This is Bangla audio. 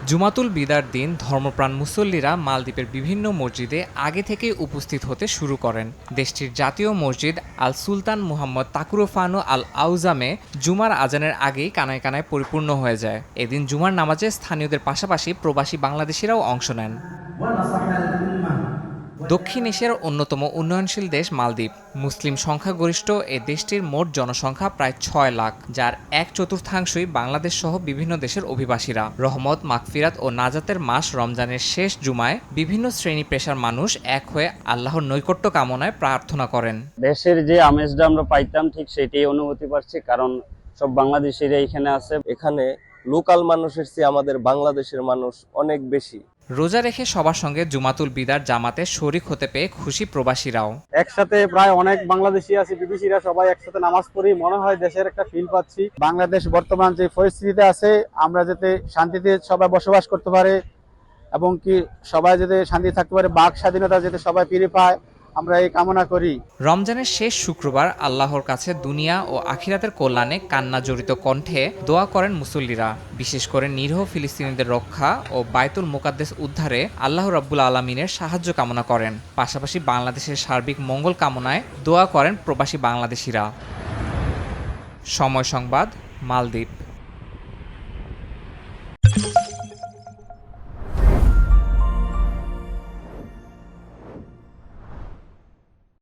জুমাতুল বিদার দিন ধর্মপ্রাণ মুসল্লিরা মালদ্বীপের বিভিন্ন মসজিদে আগে থেকেই উপস্থিত হতে শুরু করেন। দেশটির জাতীয় মসজিদ আল সুলতান মুহাম্মদ তাকুরোফানু আল আউজামে জুমার আজানের আগেই কানায় কানায় পরিপূর্ণ হয়ে যায়। এদিন জুমার নামাজে স্থানীয়দের পাশাপাশি প্রবাসী বাংলাদেশিরাও অংশ নেন। দক্ষিণ এশিয়ার অন্যতম উন্নয়নশীল দেশ মালদ্বীপ। মুসলিম সংখ্যাগরিষ্ঠ এ দেশটির মোট জনসংখ্যা প্রায় ৬ লাখ, যার ১/৪ বাংলাদেশ সহ বিভিন্ন দেশের অভিবাসীরা। রহমত, মাগফিরাত ও নাজাতের মাস রমজানের শেষ জুমায় বিভিন্ন শ্রেণী পেশার মানুষ এক হয়ে আল্লাহর নৈকট্য কামনায় প্রার্থনা করেন। দেশের যে আমেজটা আমরা পাইতাম ঠিক সেটাই অনুভূতি পাচ্ছি, কারণ সব বাংলাদেশিরা এখানে আছে। এখানে লোকাল মানুষের চেয়ে আমাদের বাংলাদেশের মানুষ অনেক বেশি। রোজা রেখে সবার সঙ্গে জুমাতুল বিদার জামাতে শরিক হতে পেয়ে খুশি প্রবাসীরাও। একসাথে প্রায় অনেক বাংলাদেশি আছে, বিদেশিরা সবাই একসাথে নামাজ পড়ি, মনে হয় দেশের একটা ফিল পাচ্ছি। বাংলাদেশ বর্তমান যে পরিস্থিতিতে আছে, আমরা যাতে শান্তিতে সবাই বসবাস করতে পারে এবং কি সবাই যাতে শান্তি থাকতে পারে, বাক স্বাধীনতা যাতে সবাই ফিরে পায়, আমরা এই কামনা করি। রমজানের শেষ শুক্রবার আল্লাহর কাছে দুনিয়া ও আখিরাতের কল্যাণে কান্না জড়িত কণ্ঠে দোয়া করেন মুসল্লিরা। বিশেষ করে নিরীহ ফিলিস্তিনিদের রক্ষা ও বায়তুল মুকাদ্দেস উদ্ধারে আল্লাহ রাব্বুল আলামিনের সাহায্য কামনা করেন। পাশাপাশি বাংলাদেশের সার্বিক মঙ্গল কামনায় দোয়া করেন প্রবাসী বাংলাদেশিরা। সময় সংবাদ, মালদ্বীপ।